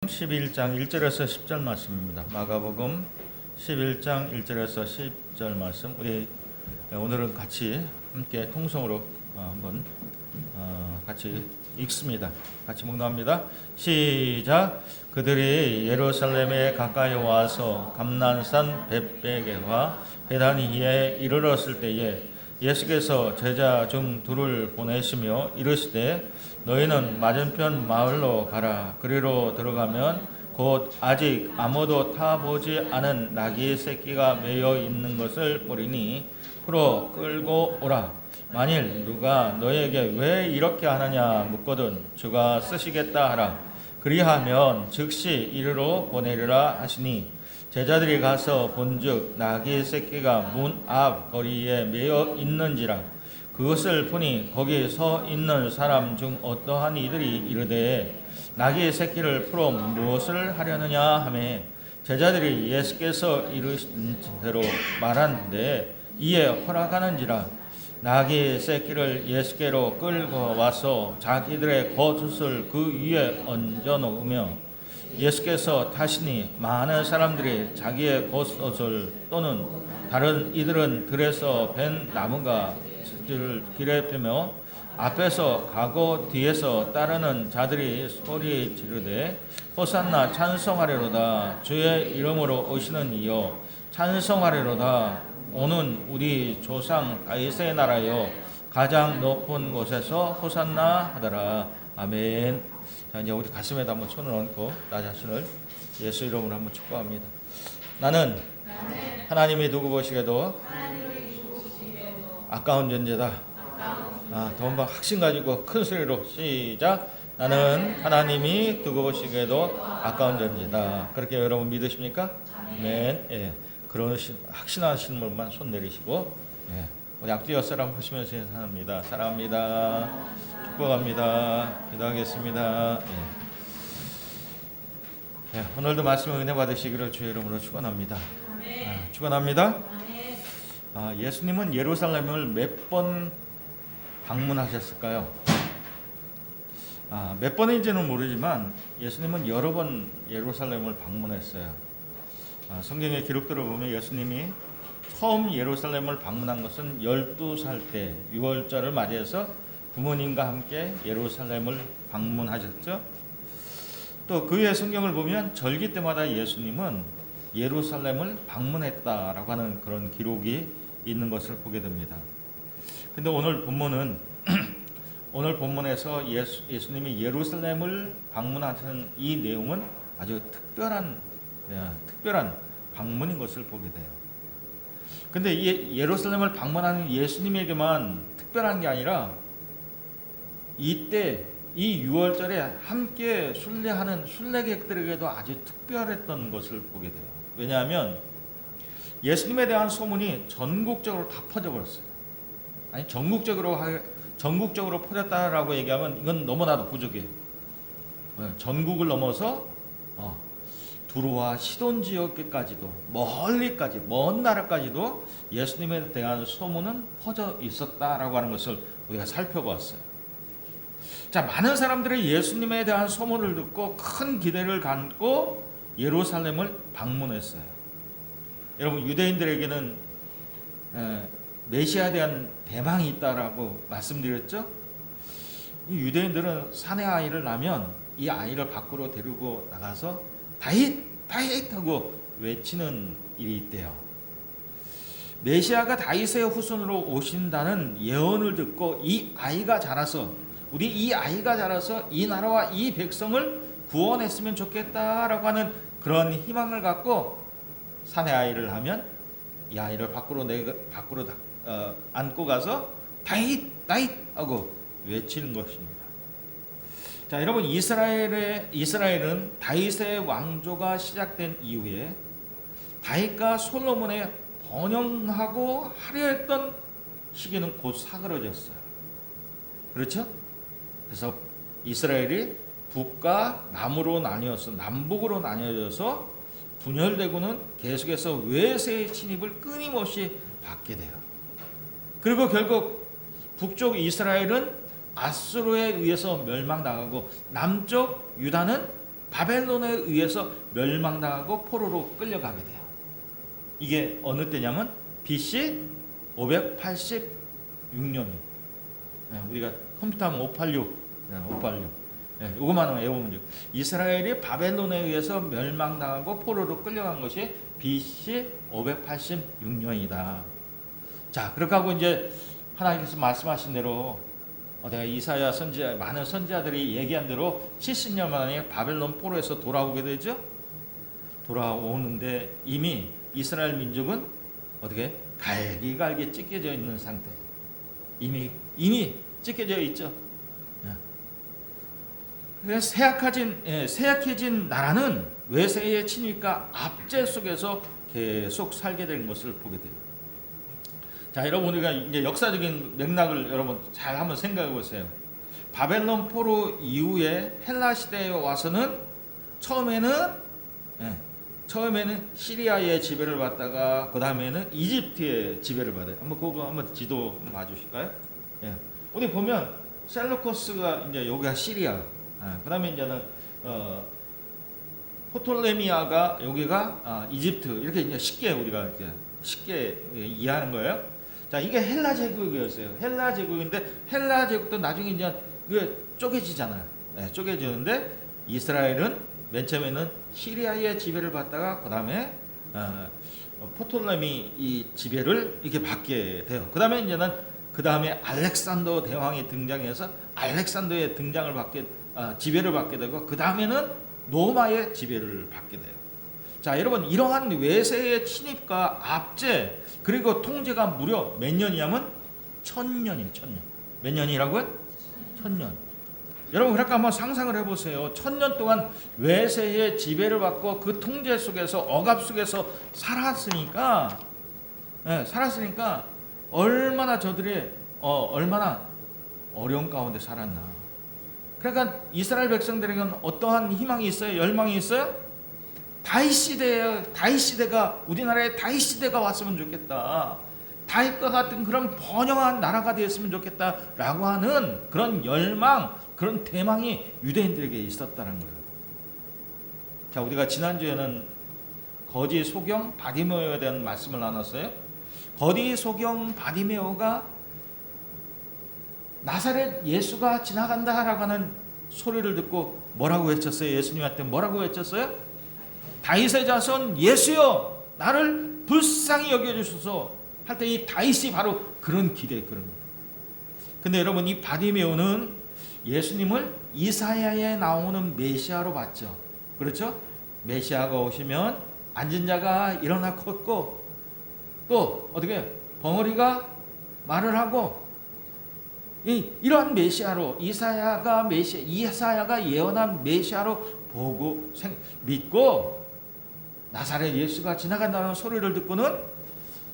11장 1절에서 10절 말씀입니다. 마가복음 11장 1절에서 10절 말씀. 우리 오늘은 같이 함께 통성으로 한번 같이 읽습니다. 같이 묵상합니다. 시작. 그들이 예루살렘에 가까이 와서 감난산 벳베게와 베다니에 이르렀을 때에 예수께서 제자 중 둘을 보내시며 이르시되 너희는 맞은편 마을로 가라. 그리로 들어가면 곧 아직 아무도 타보지 않은 나귀 새끼가 매여 있는 것을 보리니 풀어 끌고 오라. 만일 누가 너에게 왜 이렇게 하느냐 묻거든 주가 쓰시겠다 하라. 그리하면 즉시 이리로 보내리라 하시니 제자들이 가서 본즉 나귀 새끼가 문 앞 거리에 매여 있는지라. 그것을 보니 거기 서 있는 사람 중 어떠한 이들이 이르되 나귀의 새끼를 풀어 무엇을 하려느냐 하매 제자들이 예수께서 이르신 대로 말하는데 이에 허락하는지라. 나귀의 새끼를 예수께로 끌고 와서 자기들의 겉옷을 그 위에 얹어 놓으며 예수께서 타시니 많은 사람들이 자기의 겉옷을 또는 다른 이들은 들에서 벤 나무가 길에 펴며 앞에서 가고 뒤에서 따르는 자들이 소리 지르되 호산나 찬송하리로다. 주의 이름으로 오시는 이여 찬송하리로다. 오는 우리 조상 다윗의 나라여 가장 높은 곳에서 호산나 하더라. 아멘. 자, 이제 우리 가슴에다 한번 손을 얹고 나 자신을 예수 이름으로 한번 축복합니다. 나는 하나님이 두고 보시게도 아까운 존재다. 더 확신 가지고 큰 소리로 시작. 나는 하나님이 두고 보시기에도 아까운 존재다. 그렇게 여러분 믿으십니까? 아멘. 예. 그런 확신하시는 분만 손 내리시고, 예. 우리 앞뒤 옆사람 보시면서 인사합니다. 사랑합니다. 축복합니다. 기도하겠습니다. 예. 예. 오늘도 말씀을 은혜 받으시기를 주의 이름으로 축원합니다. 축원합니다. 예수님은 예루살렘을 몇 번 방문하셨을까요? 몇 번인지는 모르지만 예수님은 여러 번 예루살렘을 방문했어요. 성경의 기록들을 보면 예수님이 처음 예루살렘을 방문한 것은 12살 때 6월절을 맞이해서 부모님과 함께 예루살렘을 방문하셨죠. 또 그 후에 성경을 보면 절기 때마다 예수님은 예루살렘을 방문했다라고 하는 그런 기록이 있는 것을 보게 됩니다. 근데 오늘 본문은 오늘 본문에서 예수님이 예루살렘을 방문하신 이 내용은 아주 특별한 방문인 것을 보게 돼요. 근데 이 예루살렘을 방문하는 예수님에게만 특별한 게 아니라 이때 이 6월절에 함께 순례하는 순례객들에게도 아주 특별했던 것을 보게 돼요. 왜냐하면 예수님에 대한 소문이 전국적으로 다 퍼져 버렸어요. 아니 전국적으로 퍼졌다라고 얘기하면 이건 너무나도 부족해요. 전국을 넘어서 두로와 시돈 지역까지도 멀리까지 먼 나라까지도 예수님에 대한 소문은 퍼져 있었다라고 하는 것을 우리가 살펴보았어요. 자, 많은 사람들이 예수님에 대한 소문을 듣고 큰 기대를 갖고 예루살렘을 방문했어요. 여러분, 유대인들에게는 메시아에 대한 대망이 있다라고 말씀드렸죠. 이 유대인들은 사내 아이를 낳으면 이 아이를 밖으로 데리고 나가서 다윗 하고 외치는 일이 있대요. 메시아가 다윗의 후손으로 오신다는 예언을 듣고 이 아이가 자라서 이 나라와 이 백성을 구원했으면 좋겠다라고 하는 그런 희망을 갖고 사내 아이를 하면 이 아이를 밖으로 안고 가서 다윗 하고 외치는 것입니다. 자, 여러분, 이스라엘은 다윗의 왕조가 시작된 이후에 다윗과 솔로몬의 번영하고 하려 했던 시기는 곧 사그러졌어요. 그렇죠? 그래서 이스라엘이 북과 남북으로 나뉘어져서 분열되고는 계속해서 외세의 침입을 끊임없이 받게 돼요. 그리고 결국 북쪽 이스라엘은 아수르에 의해서 멸망당하고 남쪽 유다는 바벨론에 의해서 멸망당하고 포로로 끌려가게 돼요. 이게 어느 때냐면 BC 586년이에요. 우리가 컴퓨터하면 586, 586. 이것만 외우면 돼요. 이스라엘이 바벨론에 의해서 멸망당하고 포로로 끌려간 것이 BC 586년이다. 자, 그렇게 하고 이제 하나님께서 말씀하신 대로 내가 이사야 선지자, 많은 선지자들이 얘기한 대로 70년 만에 바벨론 포로에서 돌아오게 되죠. 돌아오는데 이미 이스라엘 민족은 어떻게 갈기갈기 찢겨져 있는 상태. 이미 찢겨져 있죠. 그래서 세약해진 나라는 외세의 침입과 압제 속에서 계속 살게 된 것을 보게 돼요. 자, 여러분 우리가 이제 역사적인 맥락을 여러분 잘 한번 생각해 보세요. 바벨론 포로 이후에 헬라 시대에 와서는 처음에는 시리아의 지배를 받다가 그 다음에는 이집트의 지배를 받아요. 한번 지도 봐주실까요? 어디 보면 셀루커스가 이제 여기가 시리아, 그 다음에 이제는 포톨레미아가 여기가 이집트, 이렇게 이제 우리가 쉽게 이해하는 거예요. 자, 이게 헬라 제국이었어요. 헬라 제국인데 헬라 제국도 나중에 이제 쪼개지잖아요. 쪼개지는데 이스라엘은 맨 처음에는 시리아의 지배를 받다가 그 다음에 포톨레미 이 지배를 이렇게 받게 돼요. 그 다음에 이제는 그 다음에 알렉산더 대왕이 등장해서 알렉산더의 등장을 지배를 받게 되고 그 다음에는 로마의 지배를 받게 돼요. 자, 여러분 이러한 외세의 침입과 압제 그리고 통제가 무려 몇 년이냐면 1000년이에요. 1000년. 몇 년이라고요? 1000년. 여러분 그러니까 한번 상상을 해보세요. 1000년 동안 외세의 지배를 받고 그 통제 속에서 억압 속에서 살았으니까 얼마나 저들이 얼마나 어려운 가운데 살았나. 그러니까 이스라엘 백성들에게는 어떠한 희망이 있어요? 열망이 있어요? 다윗 시대가 우리나라에 다윗 시대가 왔으면 좋겠다. 다윗과 같은 그런 번영한 나라가 되었으면 좋겠다라고 하는 그런 열망, 그런 대망이 유대인들에게 있었다는 거예요. 자, 우리가 지난주에는 거지 소경 바디메오에 대한 말씀을 나눴어요. 거지 소경 바디메오가 나사렛 예수가 지나간다라고 하는 소리를 듣고 뭐라고 외쳤어요? 예수님한테 뭐라고 외쳤어요? 다윗의 자손 예수여 나를 불쌍히 여겨주소서 할 때 이 다윗이 바로 그런 기대 그런 겁니다. 근데 여러분 이 바디메오는 예수님을 이사야에 나오는 메시아로 봤죠. 그렇죠? 메시아가 오시면 앉은 자가 일어나 걷고 또 어떻게 벙어리가 말을 하고 이러한 메시아로 이사야가 예언한 메시아로 보고 믿고 나사렛 예수가 지나간다는 소리를 듣고는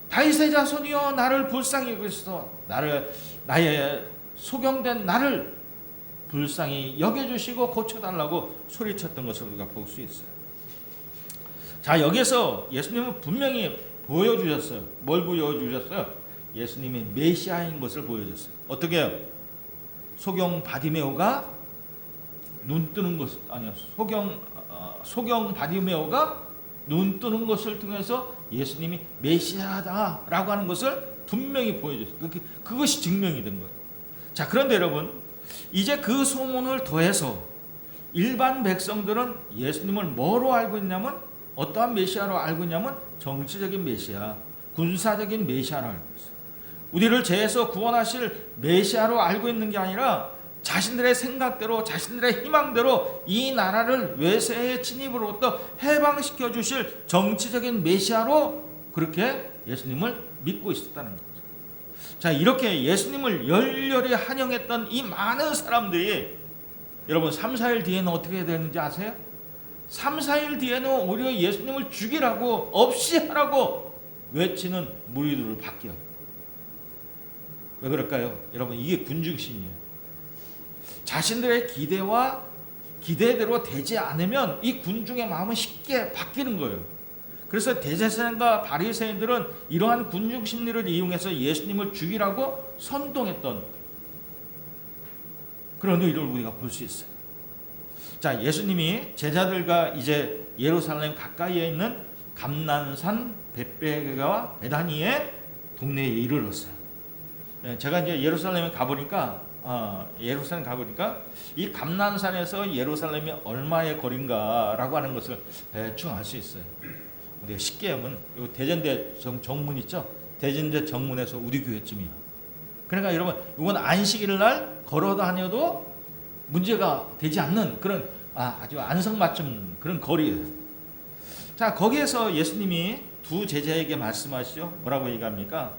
다윗의 자손이여 나를 불쌍히 여기소서 나의 소경된 나를 불쌍히 여겨주시고 고쳐달라고 소리쳤던 것을 우리가 볼 수 있어요. 자, 여기서 예수님은 분명히 보여주셨어요. 뭘 보여주셨어요? 예수님이 메시아인 것을 보여줬어요. 어떻게 해요? 소경 바디메오가 눈 뜨는 것 아니요. 소경 바디메오가 눈 뜨는 것을 통해서 예수님이 메시아다라고 하는 것을 분명히 보여줬어요. 그것이 증명이 된 거예요. 자, 그런데 여러분 이제 그 소문을 더해서 일반 백성들은 예수님을 뭐로 알고 있냐면 어떠한 메시아로 알고 있냐면 정치적인 메시아, 군사적인 메시아로 알고 있어요. 우리를 죄에서 구원하실 메시아로 알고 있는 게 아니라 자신들의 생각대로 자신들의 희망대로 이 나라를 외세의 침입으로부터 해방시켜 주실 정치적인 메시아로 그렇게 예수님을 믿고 있었다는 거죠. 자, 이렇게 예수님을 열렬히 환영했던 이 많은 사람들이 여러분 3, 4일 뒤에는 어떻게 되는지 아세요? 3, 4일 뒤에는 오히려 예수님을 죽이라고 없이 하라고 외치는 무리들을 바뀌어요. 왜 그럴까요? 여러분 이게 군중심이에요. 자신들의 기대대로 되지 않으면 이 군중의 마음은 쉽게 바뀌는 거예요. 그래서 대제사장과 바리새인들은 이러한 군중 심리를 이용해서 예수님을 죽이라고 선동했던 그런 일을 우리가 볼 수 있어요. 자, 예수님이 제자들과 이제 예루살렘 가까이에 있는 감난산 벳베게와 베다니의 동네에 이르렀어요. 제가 이제 예루살렘에 가보니까 이 감난산에서 예루살렘이 얼마의 거리인가라고 하는 것을 대충 알 수 있어요. 우리가 쉽게 하면 요 대전대 정문 있죠? 대전대 정문에서 우리 교회쯤이에요. 그러니까 여러분, 이건 안식일 날 걸어 다녀도 문제가 되지 않는 그런 아주 안성맞춤 그런 거리예요. 자, 거기에서 예수님이 두 제자에게 말씀하시죠. 뭐라고 얘기합니까?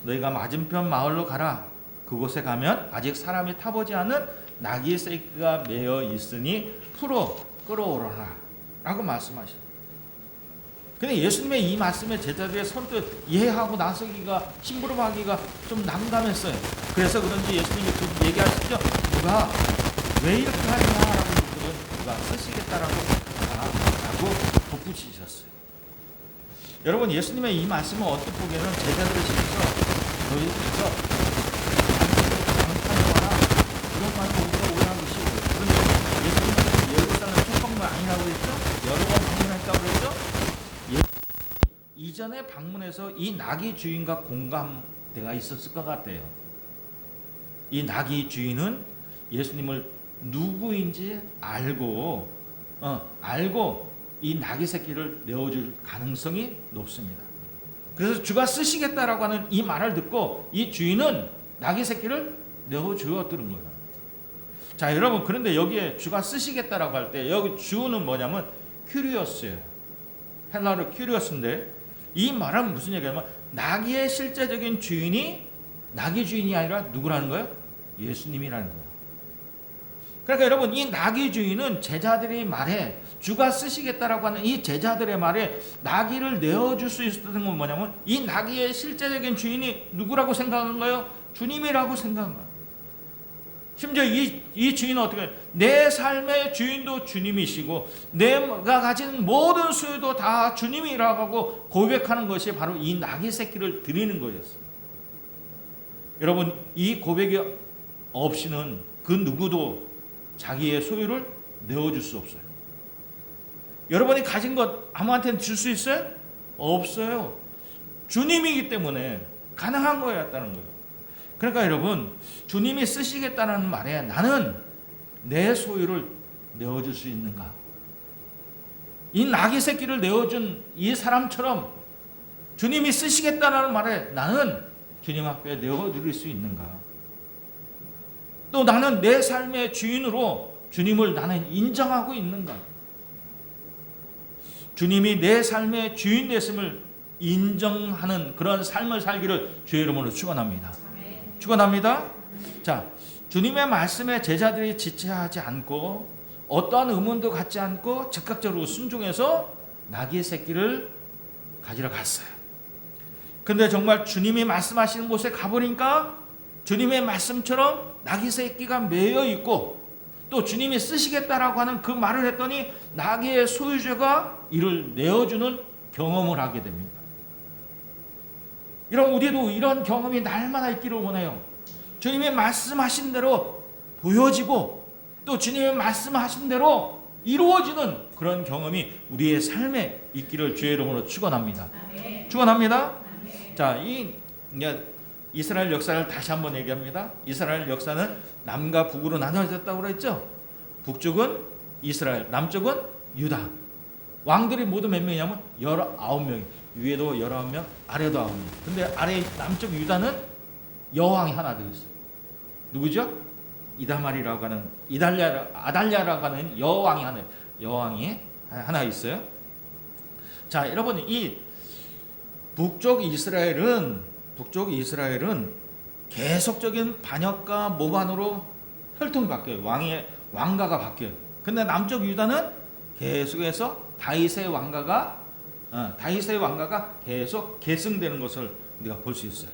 너희가 맞은편 마을로 가라. 그곳에 가면 아직 사람이 타보지 않은 나귀 새끼가 매여 있으니 풀어 끌어오라라 라고 말씀하시죠. 근데 예수님의 이 말씀에 제자들의 선뜻 이해하고 나서기가 심부름하기가 좀 난감했어요. 그래서 그런지 예수님이 그 얘기하시죠. 누가 왜 이렇게 하냐라고 묻거든 누가 쓰시겠다라고 라고 덧붙이셨어요. 여러분, 예수님의 이 말씀은 어떻게 보기에는 제자들을 시켜서 너희들께서 강타해와라 이런 말로 우리가 오해한 것이고, 그런데 예수님은 예루살렘 촉방문 아니라고 했죠? 여러 번 방문했다고 그랬죠? 이전에 방문해서 이 나귀 주인과 공감대가 있었을 것 같아요. 이 나귀 주인은 예수님을 누구인지 알고 이 나귀 새끼를 내어줄 가능성이 높습니다. 그래서 주가 쓰시겠다라고 하는 이 말을 듣고 이 주인은 나귀 새끼를 내어주었던 거예요. 자, 여러분, 그런데 여기에 주가 쓰시겠다라고 할 때 여기 주는 뭐냐면 큐리어스예요. 헬라어로 큐리어스인데 이 말은 무슨 얘기냐면 나귀의 실제적인 주인이 나귀 주인이 아니라 누구라는 거예요? 예수님이라는 거예요. 그러니까 여러분, 이 나귀 주인은 제자들이 말해 주가 쓰시겠다라고 하는 이 제자들의 말에 나귀를 내어줄 수 있었던 건 뭐냐면 이 나귀의 실제적인 주인이 누구라고 생각한 거예요? 주님이라고 생각한 거예요. 심지어 이 주인은 어떻게 해요? 내 삶의 주인도 주님이시고 내가 가진 모든 소유도 다 주님이라고 하고 고백하는 것이 바로 이 나귀 새끼를 드리는 거였어요. 여러분, 이 고백이 없이는 그 누구도 자기의 소유를 내어줄 수 없어요. 여러분이 가진 것 아무한테는 줄 수 있어요? 없어요. 주님이기 때문에 가능한 거였다는 거예요. 그러니까 여러분, 주님이 쓰시겠다는 말에 나는 내 소유를 내어줄 수 있는가? 이 나귀 새끼를 내어준 이 사람처럼 주님이 쓰시겠다는 말에 나는 주님 앞에 내어드릴 수 있는가? 또 나는 내 삶의 주인으로 주님을 나는 인정하고 있는가? 주님이 내 삶의 주인 됐음을 인정하는 그런 삶을 살기를 주의 이름으로 축원합니다. 축원합니다. 자, 주님의 말씀에 제자들이 지체하지 않고 어떠한 의문도 갖지 않고 즉각적으로 순종해서 나귀 새끼를 가지러 갔어요. 근데 정말 주님이 말씀하시는 곳에 가보니까 주님의 말씀처럼 나귀 새끼가 매여 있고 또 주님이 쓰시겠다라고 하는 그 말을 했더니 나귀의 소유주가 이를 내어주는 경험을 하게 됩니다. 이런 우리도 이런 경험이 날마다 있기를 원해요. 주님이 말씀하신 대로 보여지고 또 주님이 말씀하신 대로 이루어지는 그런 경험이 우리의 삶에 있기를 주의 이름으로 축원합니다. 축원합니다. 자, 이스라엘 역사를 다시 한번 얘기합니다. 이스라엘 역사는 남과 북으로 나눠졌다고 그랬죠. 북쪽은 이스라엘, 남쪽은 유다. 왕들이 모두 몇 명이냐면 19명이. 위에도 19명, 아래도 9명. 근데 아래 남쪽 유다는 여왕이 하나 더 있어요. 누구죠? 이다말이라고 하는 아달랴라고 하는 여왕이 하나 있어요. 자, 여러분, 이 북쪽 이스라엘은 계속적인 반역과 모반으로 혈통이 바뀌어요. 왕가가 바뀌어요. 근데 남쪽 유다는 계속해서 다윗의 왕가가 계속 계승되는 것을 우리가 볼 수 있어요.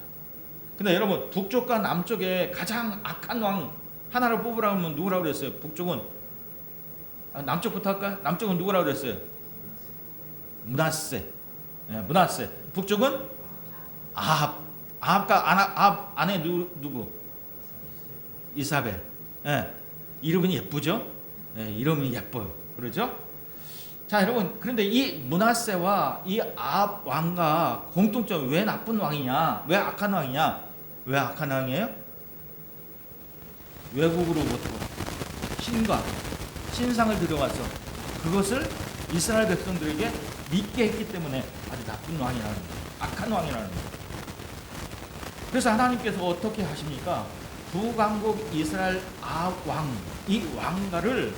근데 여러분, 북쪽과 남쪽에 가장 악한 왕 하나를 뽑으라고 하면 누구라고 그랬어요? 북쪽은 남쪽부터 할까요? 남쪽은 누구라고 그랬어요? 므낫세. 북쪽은 아합과 아내 누구? 이사벨. 이름은 예쁘죠? 이름이 예뻐요. 그러죠? 자, 여러분, 그런데 이 므낫세와 이 아합 왕과 공통점, 왜 나쁜 왕이냐? 왜 악한 왕이냐? 왜 악한 왕이에요? 외국으로부터 신과 신상을 들여와서 그것을 이스라엘 백성들에게 믿게 했기 때문에 아주 나쁜 왕이라는 거예요. 악한 왕이라는 거예요. 그래서 하나님께서 어떻게 하십니까? 북왕국 이스라엘 아합 왕, 이 왕가를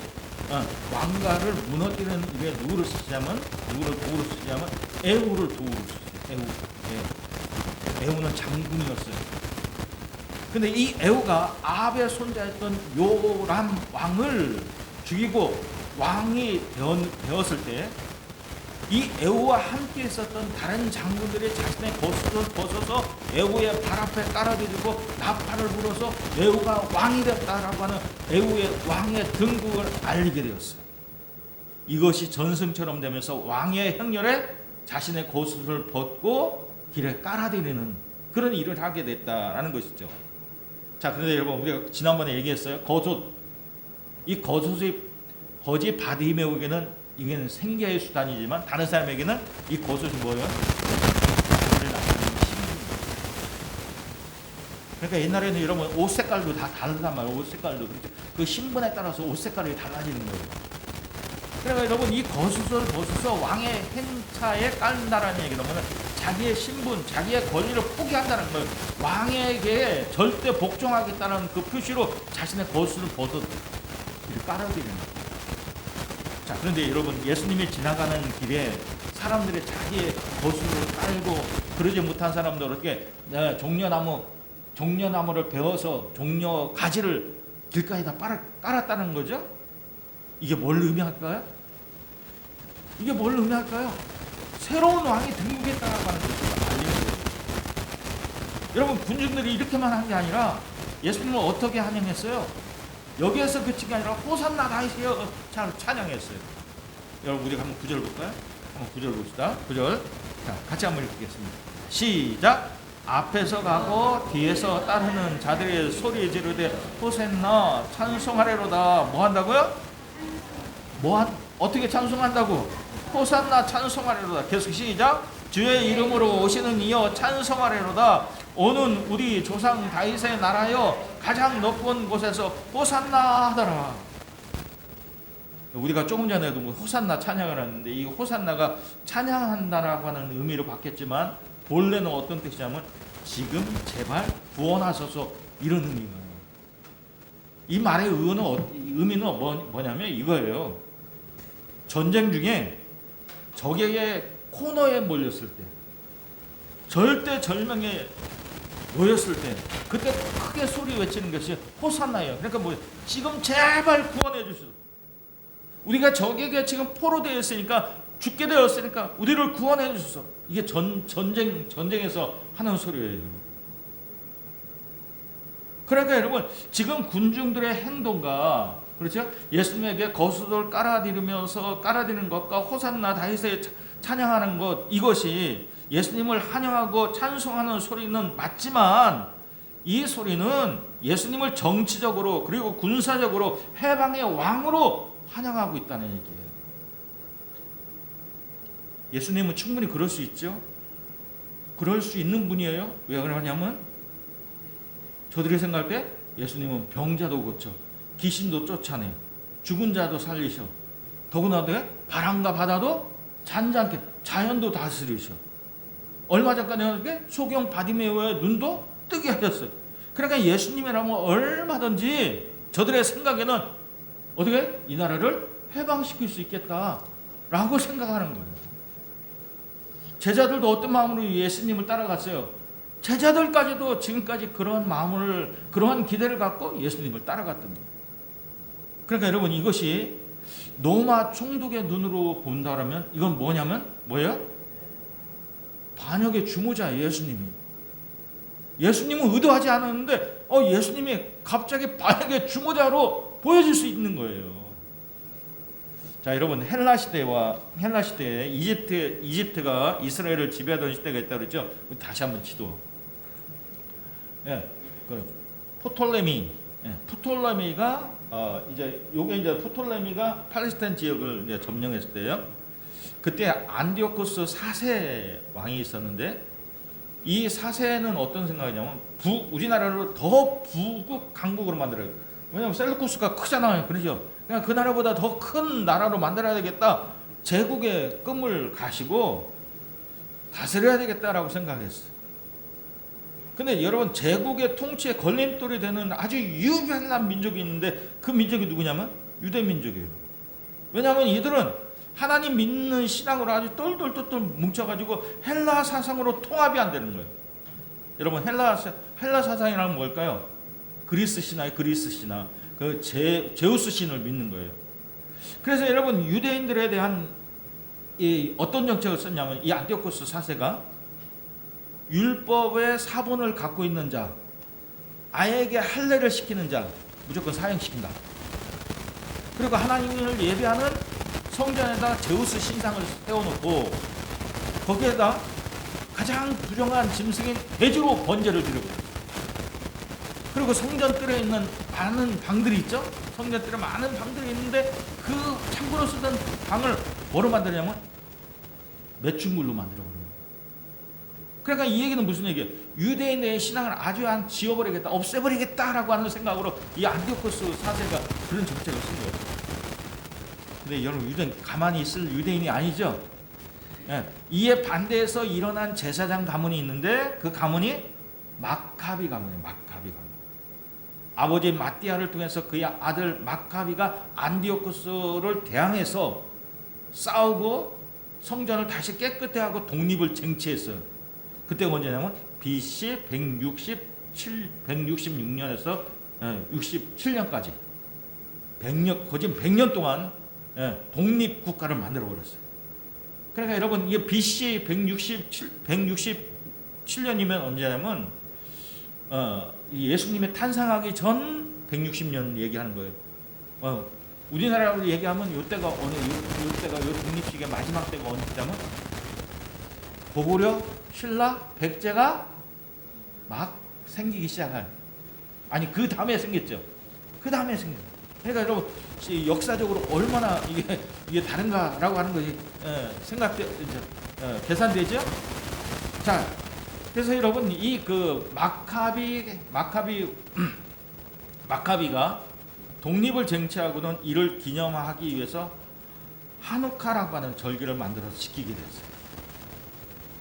무너뜨리는 일에 누구를 쓰시냐면, 누구를 도구로 쓰시냐면 에후를 도구로 쓰세요. 에후는 장군이었어요. 근데 이 에후가 아합의 손자였던 요람 왕을 죽이고 왕이 되었을 때, 이 에후와 함께 있었던 다른 장군들이 자신의 겉옷을 벗어서 에후의 발 앞에 깔아드리고 나팔을 불어서 에후가 왕이 됐다라고 하는 에후의 왕의 등극을 알리게 되었어요. 이것이 전승처럼 되면서 왕의 행렬에 자신의 겉옷을 벗고 길에 깔아드리는 그런 일을 하게 됐다라는 것이죠. 자, 그런데 여러분, 우리가 지난번에 얘기했어요. 겉옷. 이 겉옷이 거지 바디메오에게는 이게 생계의 수단이지만 다른 사람에게는 이 겉옷이 뭐예요? 그러니까 옛날에는 여러분 옷 색깔도 다 다르단 말이에요. 옷 색깔도 그 신분에 따라서 옷 색깔이 달라지는 거예요. 그러니까 여러분, 이 겉옷을 벗어서 왕의 행차에 깔는다라는 얘기는 뭐냐면 자기의 신분, 자기의 권위를 포기한다는 거예요. 왕에게 절대 복종하겠다는 그 표시로 자신의 겉옷을 벗어 깔아드리는 거예요. 자, 그런데 여러분, 예수님이 지나가는 길에 사람들이 자기의 겉옷을 깔고 그러지 못한 사람들 어떻게 종려나무를 베어서 종려 가지를 길가에다 깔았다는 거죠? 이게 뭘 의미할까요? 이게 뭘 의미할까요? 새로운 왕이 등극했다라고 하는 것을 알리는 거예요. 여러분, 군중들이 이렇게만 한 게 아니라 예수님을 어떻게 환영했어요? 여기에서 그친 게 아니라 호산나 다윗이여 찬양했어요. 여러분, 우리가 한번 9절 볼까요? 한번 9절 봅시다. 9절. 자, 같이 한번 읽겠습니다. 시작. 앞에서 가고 뒤에서 따르는 자들의 소리 지르되 호산나 찬송하래로다. 뭐 한다고요? 어떻게 찬송한다고? 호산나 찬송하래로다. 계속 시작. 주의 이름으로 오시는 이여 찬송하래로다. 오는 우리 조상 다윗의 나라여 가장 높은 곳에서 호산나 하더라. 우리가 조금 전에도 호산나 찬양을 하는데 이 호산나가 찬양한다라고 하는 의미로 바뀌었지만 본래는 어떤 뜻이냐면 지금 제발 구원하소서, 이런 의미예요. 이 말의 의미는 뭐냐면 이거예요. 전쟁 중에 적에게 코너에 몰렸을 때, 절대 절명에 모였을 때, 그때 크게 소리 외치는 것이 호산나예요. 그러니까 뭐 지금 제발 구원해 주시오. 우리가 적에게 지금 포로되어 있으니까, 죽게 되었으니까 우리를 구원해 주소서. 이게 전쟁에서 하는 소리예요. 그러니까 여러분, 지금 군중들의 행동과, 그렇죠? 예수님에게 겉옷을 깔아드리는 것과 호산나 다윗의 찬양하는 것, 이것이 예수님을 환영하고 찬송하는 소리는 맞지만 이 소리는 예수님을 정치적으로 그리고 군사적으로 해방의 왕으로 환영하고 있다는 얘기예요. 예수님은 충분히 그럴 수 있죠. 그럴 수 있는 분이에요. 왜 그러냐면 저들이 생각할 때 예수님은 병자도 고쳐, 귀신도 쫓아내, 죽은 자도 살리셔, 더구나도 바람과 바다도 잔잔케 자연도 다스리셔. 얼마 전까지 소경 바디메오의 눈도 뜨게 하셨어요. 그러니까 예수님이라면 얼마든지 저들의 생각에는 어떻게 이 나라를 해방시킬 수 있겠다라고 생각하는 거예요. 제자들도 어떤 마음으로 예수님을 따라갔어요? 제자들까지도 지금까지 그러한 기대를 갖고 예수님을 따라갔던 거예요. 그러니까 여러분, 이것이 노마 총독의 눈으로 본다라면 이건 뭐예요? 반역의 주모자예요. 예수님은 의도하지 않았는데 예수님이 갑자기 반역의 주모자로 보여질 수 있는 거예요. 자, 여러분, 헬라 시대에 이집트가 이스라엘을 지배하던 시대가 있다고 그랬죠. 다시 한번 지도. 푸톨레미가 이제 요게 이제 프톨레미가 팔레스타인 지역을 이제 점령했을 때요. 그때 안디오코스 4세 왕이 있었는데 이 4세는 어떤 생각이냐면 우리나라를 더 부국 강국으로 만들어요. 왜냐면 셀루쿠스가 크잖아요. 그러죠. 그냥 그 나라보다 더 큰 나라로 만들어야 되겠다. 제국의 끔을 가시고 다스려야 되겠다라고 생각했어요. 근데 여러분 제국의 통치에 걸림돌이 되는 아주 유별난 민족이 있는데 그 민족이 누구냐면 유대 민족이에요. 왜냐하면 이들은 하나님 믿는 신앙으로 아주 똘똘똘똘 뭉쳐가지고 헬라 사상으로 통합이 안 되는 거예요. 여러분 헬라 사상이란 뭘까요? 그리스 신화의 그리스 신화, 그 제우스 신을 믿는 거예요. 그래서 여러분 유대인들에 대한 이 어떤 정책을 썼냐면 이 안티오코스 4세가 율법의 사본을 갖고 있는 자, 아이에게 할례를 시키는 자 무조건 사형시킨다. 그리고 하나님을 예배하는 성전에다 제우스 신상을 세워놓고 거기에다 가장 부정한 짐승인 돼지로 번제를 드리고, 그리고 성전뜰에 있는 많은 방들이 있죠. 성전뜰에 많은 방들이 있는데 그 창고로 쓰던 방을 뭐로 만드냐면 매춘물로 만들어버려요. 그러니까 이 얘기는 무슨 얘기예요? 유대인의 신앙을 아주 지워버리겠다, 없애버리겠다라고 하는 생각으로 이 안티오코스 4세가 그런 정책을 쓴 거예요. 근데 여러분 유대인 가만히 있을 유대인이 아니죠. 예, 이에 반대해서 일어난 제사장 가문이 있는데 그 가문이 마카비 가문이에요. 마카비 가문. 아버지 마띠아를 통해서 그의 아들 마카비가 안디오코스를 대항해서 싸우고 성전을 다시 깨끗해 하고 독립을 쟁취했어요. 그때가 언제냐면 BC 166년에서 67년까지 100년, 거진 100년 동안 독립국가를 만들어버렸어요. 그러니까 여러분 이게 BC 167년이면 언제냐면 예수님의 탄생하기 전 160년 얘기하는 거예요. 우리나라로 얘기하면 요때가 요 독립식의 마지막 때가 언제냐면 고구려 신라 백제가 막 생기기 시작한, 아니 그 다음에 생겼죠. 그 다음에 생겼. 그러니까 여러분 역사적으로 얼마나 이게 다른가라고 하는 것이 계산되죠. 자, 그래서 여러분 이 그 마카비가 독립을 쟁취하고는 이를 기념하기 위해서 하누카라고 하는 절기를 만들어서 지키게 됐어요.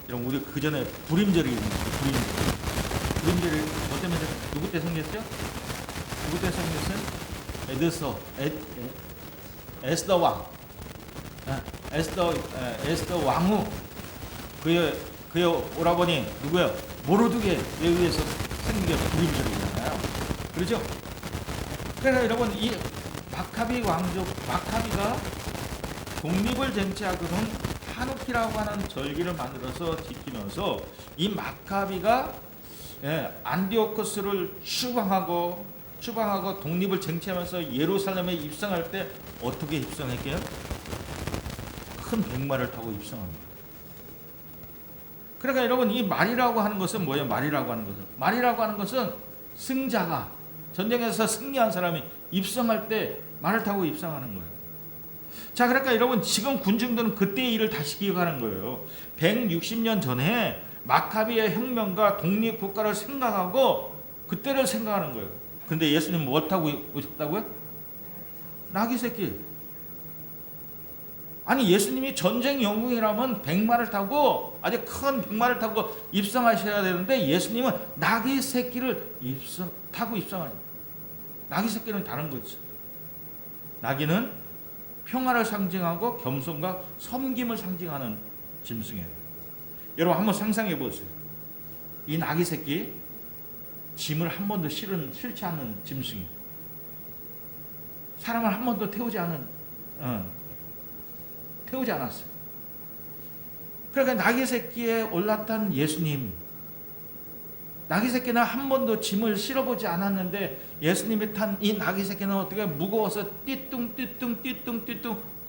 여러분 우리 그 전에 불임절이 있는데 불임절이 뭐 때문에 누구 때 생겼죠? 누구 때 생겼어요? 에스더 왕, 에스더 왕후 그의 오라버니 누구요? 모르드게에 의해서 생긴 게 불임절이잖아요. 그렇죠? 그래서 여러분 이 마카비 왕족 마카비가 독립을 쟁취하고는 하누키라고 하는 절기를 만들어서 지키면서 이 마카비가 안디오코스를 추방하고 독립을 쟁취하면서 예루살렘에 입성할 때 어떻게 입성했게요? 큰 백마를 타고 입성합니다. 그러니까 여러분 이 말이라고 하는 것은 뭐예요? 말이라고 하는 것은 승자가 전쟁에서 승리한 사람이 입성할 때 말을 타고 입성하는 거예요. 자, 그러니까 여러분 지금 군중들은 그때의 일을 다시 기억하는 거예요. 160년 전에 마카비의 혁명과 독립국가를 생각하고 그때를 생각하는 거예요. 근데 예수님 뭘 타고 오셨다고요? 나귀 새끼. 아니 예수님이 전쟁 영웅이라면 백마를 타고 아주 큰 백마를 타고 입성하셔야 되는데 예수님은 나귀 새끼를 타고 입성하는. 나귀 새끼는 다른 거죠. 나귀는 평화를 상징하고 겸손과 섬김을 상징하는 짐승이에요. 여러분 한번 상상해 보세요. 이 나귀 새끼 짐을 한 번도 실지 않는 짐승이에요. 사람을 한 번도 태우지 않았어요. 그러니까 나귀 새끼에 올라탄 예수님, 나귀 새끼는 한 번도 짐을 실어보지 않았는데 예수님이 탄 이 나귀 새끼는 어떻게 무거워서 띠뚱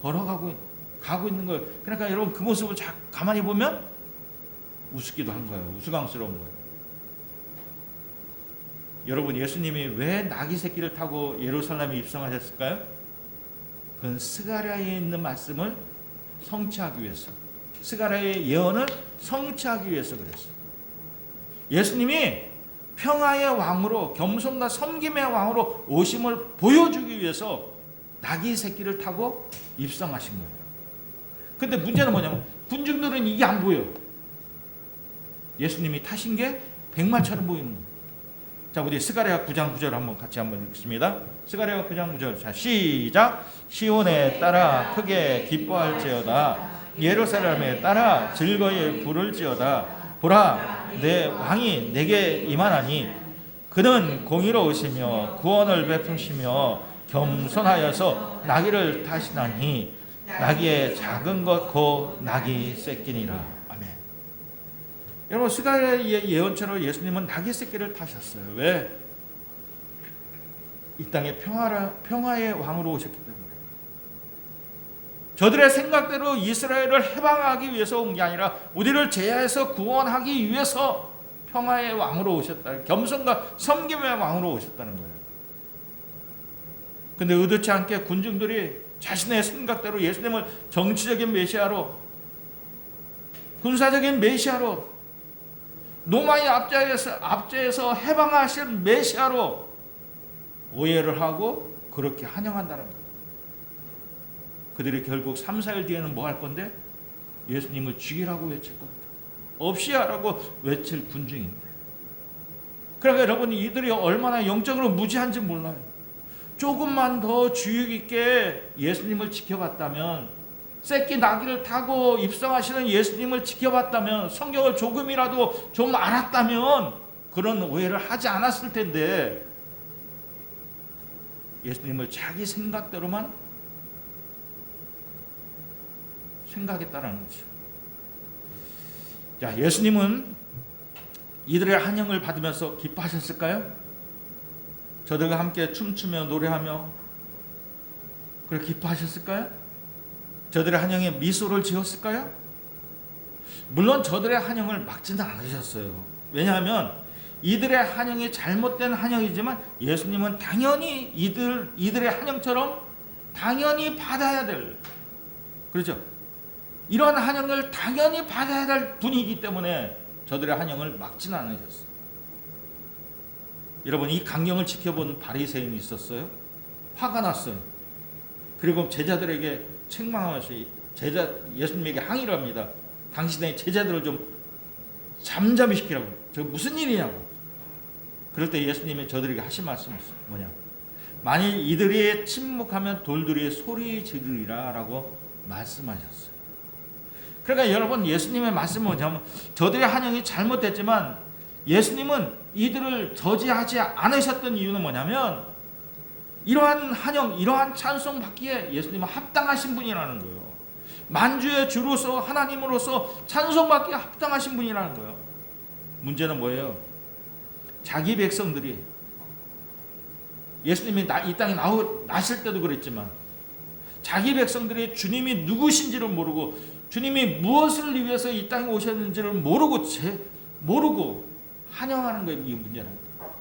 걸어가고 있는 거예요. 그러니까 여러분 그 모습을 가만히 보면 우습기도 한 거예요. 우스꽝스러운 거예요. 여러분, 예수님이 왜 나귀 새끼를 타고 예루살렘에 입성하셨을까요? 그건 스가랴에 있는 말씀을 성취하기 위해서, 스가랴의 예언을 성취하기 위해서 그랬어요. 예수님이 평화의 왕으로, 겸손과 섬김의 왕으로 오심을 보여주기 위해서 나귀 새끼를 타고 입성하신 거예요. 근데 문제는 뭐냐면 군중들은 이게 안 보여. 예수님이 타신 게 백마처럼 보이는 거예요. 자, 우리 스가랴 9장 9절 한번 같이 한번 읽습니다. 스가랴 9장 9절. 자, 시작. 시온에 따라 크게 기뻐할지어다. 예루살렘에 따라 즐거이 부를지어다. 보라, 내 왕이 내게 임하나니 그는 공의로우시며 구원을 베푸시며 겸손하여서 나귀를 타시나니 나귀의 작은 것 곧 나귀 새끼니라. 여러분, 스가랴의 예언처럼 예수님은 나귀 새끼를 타셨어요. 왜? 이 땅에 평화의 왕으로 오셨기 때문에. 저들의 생각대로 이스라엘을 해방하기 위해서 온 게 아니라 우리를 제야에서 구원하기 위해서 평화의 왕으로 오셨다. 겸손과 섬김의 왕으로 오셨다는 거예요. 근데 의도치 않게 군중들이 자신의 생각대로 예수님을 정치적인 메시아로, 군사적인 메시아로, 로마의 압제에서 해방하실 메시아로 오해를 하고 그렇게 환영한다는 거예요. 그들이 결국 3, 4일 뒤에는 뭐 할 건데? 예수님을 죽이라고 외칠 겁니다. 없이 하라고 외칠 군중인데. 그러니까 여러분, 이들이 얼마나 영적으로 무지한지 몰라요. 조금만 더 주의 깊게 예수님을 지켜봤다면, 새끼 나귀를 타고 입성하시는 예수님을 지켜봤다면, 성경을 조금이라도 좀 알았다면 그런 오해를 하지 않았을 텐데, 예수님을 자기 생각대로만 생각했다는 거죠. 자, 예수님은 이들의 환영을 받으면서 기뻐하셨을까요? 저들과 함께 춤추며 노래하며 그렇게 기뻐하셨을까요? 저들의 환영에 미소를 지었을까요? 물론 저들의 환영을 막지는 않으셨어요. 왜냐하면 이들의 환영이 잘못된 환영이지만 예수님은 당연히 이들의 환영처럼 당연히 받아야 될, 그렇죠? 이런 환영을 당연히 받아야 될 분이기 때문에 저들의 환영을 막지는 않으셨어요. 여러분, 이 광경을 지켜본 바리새인이 있었어요. 화가 났어요. 그리고 제자들에게 책망하면서 예수님에게 항의를 합니다. 당신의 제자들을 좀 잠잠히 시키라고. 저 무슨 일이냐고. 그럴 때 예수님이 저들에게 하신 말씀이 있어요. 뭐냐? 만일 이들이 침묵하면 돌들이 소리 지르리라 라고 말씀하셨어요. 그러니까 여러분, 예수님의 말씀은 뭐냐면 저들의 환영이 잘못됐지만 예수님은 이들을 저지하지 않으셨던 이유는 뭐냐면 이러한 환영, 이러한 찬송 받기에 예수님은 합당하신 분이라는 거예요. 만주의 주로서 하나님으로서 찬송 받기에 합당하신 분이라는 거예요. 문제는 뭐예요? 자기 백성들이, 예수님이 이 땅에 나실 때도 그랬지만 자기 백성들이 주님이 누구신지를 모르고 주님이 무엇을 위해서 이 땅에 오셨는지를 모르고 환영하는 거예요. 이게 문제라는 거예요.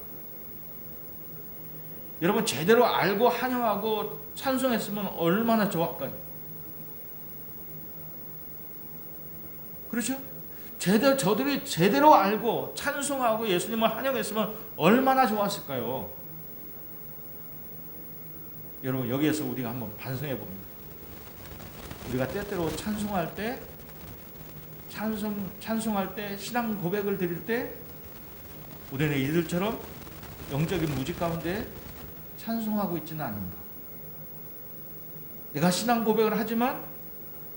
여러분, 제대로 알고 환영하고 찬송했으면 얼마나 좋았을까요? 그렇죠? 저들이 제대로 알고 찬송하고 예수님을 환영했으면 얼마나 좋았을까요? 여러분, 여기에서 우리가 한번 반성해 봅니다. 우리가 때때로 찬송할 때, 신앙 고백을 드릴 때 우리는 이들처럼 영적인 무지 가운데 찬송하고 있지는 않는가? 내가 신앙 고백을 하지만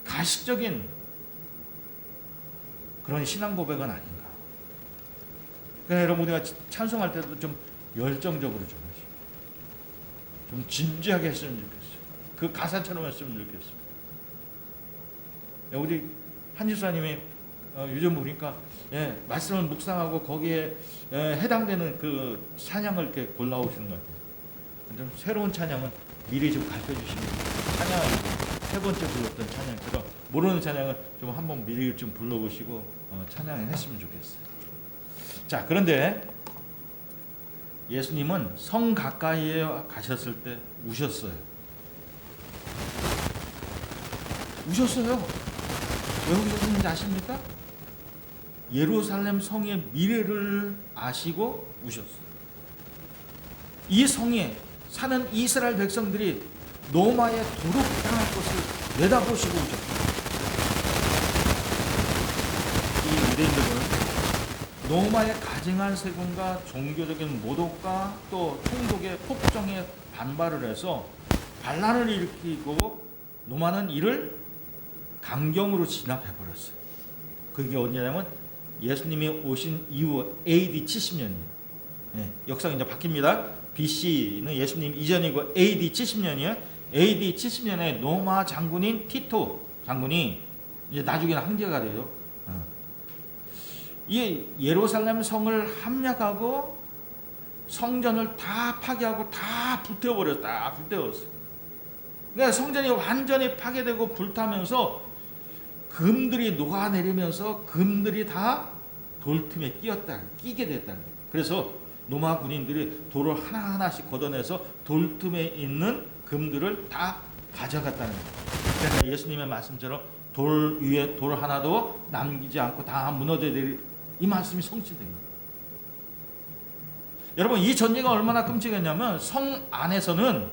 가식적인 그런 신앙 고백은 아닌가? 그러니까 여러분, 우리가 찬송할 때도 좀 열정적으로 좀 진지하게 했으면 좋겠어요. 그 가사처럼 했으면 좋겠어요. 우리 한지수사님이 요즘 보니까 말씀을 묵상하고 거기에 해당되는 그 찬양을 이렇게 골라오시는 것 같아요. 좀 새로운 찬양은 미리 좀 가르쳐 주시면, 찬양을 세 번째 불렀던 찬양처럼 모르는 찬양은 좀 한번 미리 좀 불러보시고 찬양을 했으면 좋겠어요. 자, 그런데 예수님은 성 가까이에 가셨을 때 우셨어요. 우셨어요. 왜 우셨는지 아십니까? 예루살렘 성의 미래를 아시고 우셨어요. 이 성에 사는 이스라엘 백성들이 로마의 도로 당할 것을 내다보시고 오셨어요. 이 유대인들은 로마의 가증한 세금과 종교적인 모독과 또 총독의 폭정에 반발을 해서 반란을 일으키고 로마는 이를 강경으로 진압해버렸어요. 그게 언제냐면 예수님이 오신 이후 AD 70년이에요. 역사가 이제 바뀝니다. BC는 예수님 이전이고 AD 70년이에요. AD 70년에 로마 장군인 티토 장군이 이제 나중에는 황제가 돼요. 이 예루살렘 성을 함락하고 성전을 다 파괴하고 다 불태웠어요. 그러니까 성전이 완전히 파괴되고 불타면서 금들이 녹아내리면서 금들이 다 돌틈에 끼게 됐다는 거예요. 그래서 로마 군인들이 돌을 하나하나씩 걷어내서 돌틈에 있는 금들을 다 가져갔다는 거예요. 그러니까 예수님의 말씀처럼 돌 위에 돌 하나도 남기지 않고 다 무너져내릴 이 말씀이 성취된 거예요. 여러분, 이 전쟁이 얼마나 끔찍했냐면 성 안에서는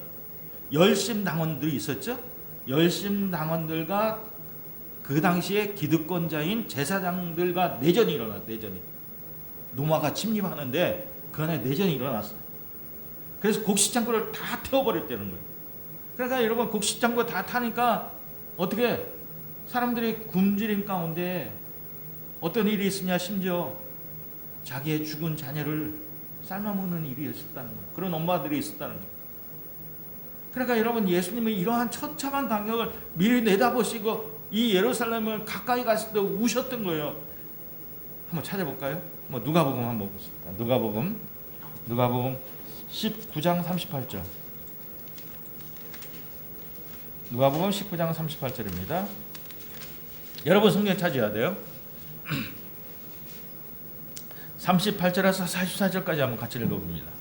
열심당원들이 있었죠. 열심당원들과 그 당시에 기득권자인 제사장들과 내전이 일어났어요. 로마가 침입하는데 그 안에 내전이 일어났어요. 그래서 곡식창고를 다 태워버렸다는 거예요. 그러니까 여러분, 곡식창고 다 타니까 어떻게 사람들이 굶주림 가운데 어떤 일이 있으냐, 심지어 자기의 죽은 자녀를 삶아먹는 일이 있었다는 거예요. 그런 엄마들이 있었다는 거예요. 그러니까 여러분, 예수님은 이러한 처참한 강격을 미리 내다보시고 이 예루살렘을 가까이 갔을 때 우셨던 거예요. 한번 찾아볼까요? 누가복음 한번 보겠습니다. 누가복음 19장 38절. 누가복음 19장 38절입니다. 여러분 성경 찾아야 돼요. 38절에서 44절까지 한번 같이 읽어봅니다.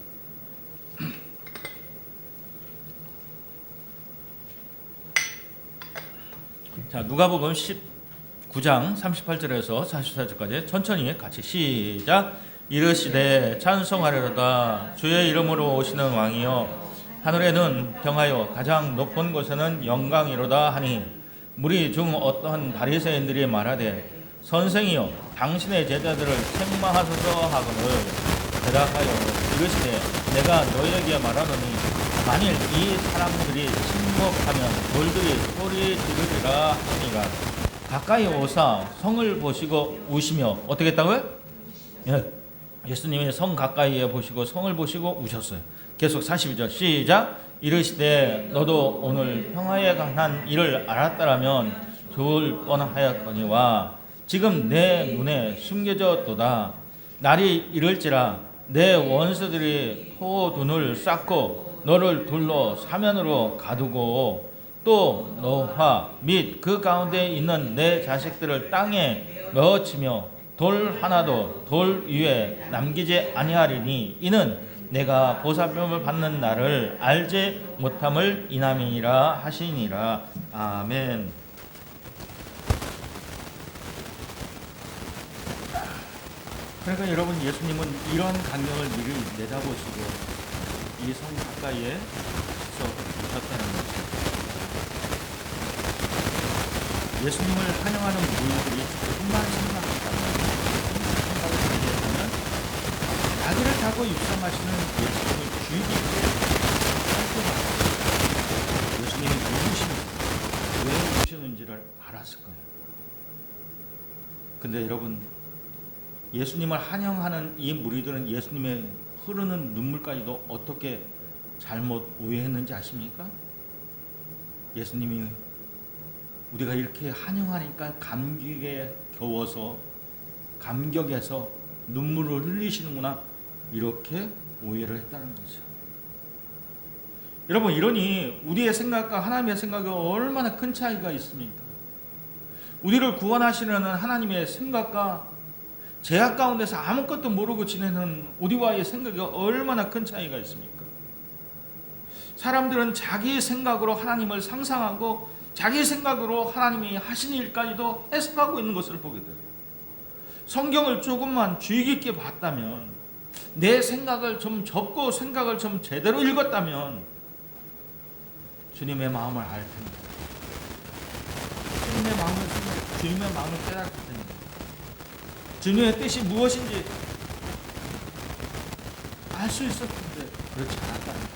자, 누가복음 19장 38절에서 44절까지 천천히 같이 시작. 이르시되 찬송하려다 주의 이름으로 오시는 왕이여 하늘에는 평하여 가장 높은 곳에는 영광이로다 하니 무리 중 어떠한 바리새인들이 말하되 선생이여 당신의 제자들을 책망하소서 하거늘 대답하여 이르시되 내가 너희에게 말하노니 만일 이 사람들이 침묵하면 돌들이 소리 지르리라 하니라. 가까이 오사 성을 보시고 우시며 어떻게 했다고요? 예수님이 성 가까이에 보시고 성을 보시고 우셨어요. 계속 42절 시작. 이르시되 너도 오늘 평화에 관한 일을 알았더라면 좋을 뻔하였거니와 지금 내 눈에 숨겨졌도다. 날이 이를지라 내 원수들이 포둔을 쌓고 너를 둘러 사면으로 가두고 또 너와 및 그 가운데 있는 내 자식들을 땅에 넣어치며 돌 하나도 돌 위에 남기지 아니하리니 이는 내가 보살핌을 받는 날을 알지 못함을 인함이니라 하시니라. 아멘. 그러니까 여러분, 예수님은 이런 강령을 미리 내다보시고 이 성 가까이에 오셨다는 것입니다. 예수님을 환영하는 무리들이 조금만 생각한다면 나귀를 타고 입성하시는 예수님을 주의 깊게 살펴봤어요. 예수님이 누구신지, 왜 오셨는지를 알았을 거예요. 근데 여러분, 예수님을 환영하는 이 무리들은 예수님의 흐르는 눈물까지도 어떻게 잘못 오해했는지 아십니까? 예수님이 우리가 이렇게 환영하니까 감격에 겨워서 감격해서 눈물을 흘리시는구나, 이렇게 오해를 했다는 거죠. 여러분, 이러니 우리의 생각과 하나님의 생각이 얼마나 큰 차이가 있습니까? 우리를 구원하시려는 하나님의 생각과 죄악 가운데서 아무것도 모르고 지내는 우리와의 생각이 얼마나 큰 차이가 있습니까? 사람들은 자기 생각으로 하나님을 상상하고 자기 생각으로 하나님이 하신 일까지도 해석하고 있는 것을 보게 돼요. 성경을 조금만 주의 깊게 봤다면, 내 생각을 좀 접고 생각을 좀 제대로 읽었다면 주님의 마음을 알 텐데, 주님의 마음을 깨달을 텐데, 주님의 뜻이 무엇인지 알 수 있었을 텐데 그렇지 않았다는 거죠.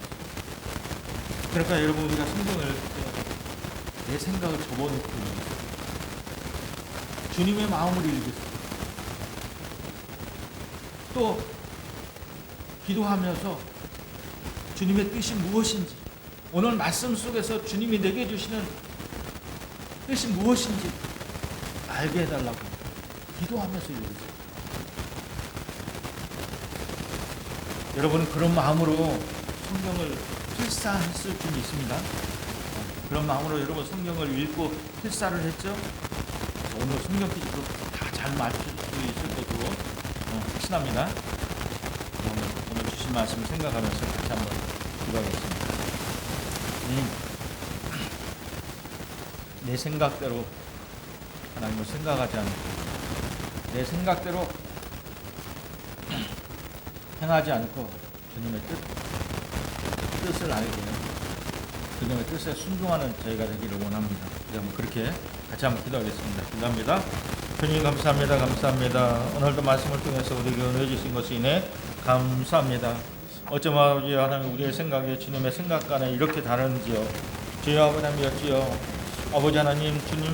그러니까 여러분, 우리가 성경을 내 생각을 접어놓고 주님의 마음을 읽겠어요. 또 기도하면서 주님의 뜻이 무엇인지, 오늘 말씀 속에서 주님이 내게 주시는 뜻이 무엇인지 알게 해달라고 기도하면서 읽으세요. 여러분은 그런 마음으로 성경을 필사했을 줄 믿습니다. 그런 마음으로 여러분 성경을 읽고 필사를 했죠? 오늘 성경 퀴즈도 다 잘 맞출 수 있을 것으로 확신합니다. 오늘 주신 말씀을 생각하면서 같이 한번 기도하겠습니다. 내 생각대로 하나님을 생각하지 않고 내 생각대로 행하지 않고 주님의 뜻을 알게, 주님의 뜻에 순종하는 저희가 되기를 원합니다. 한번 그렇게 같이 한번 기도하겠습니다. 기도합니다. 주님 감사합니다. 감사합니다. 오늘도 말씀을 통해서 우리에게 은혜 주신 것이 네 감사합니다. 어쩜 아버지 하나님, 우리의 생각이 주님의 생각과는 이렇게 다른지요. 주여 아버지 하나님, 아버지 하나님, 주님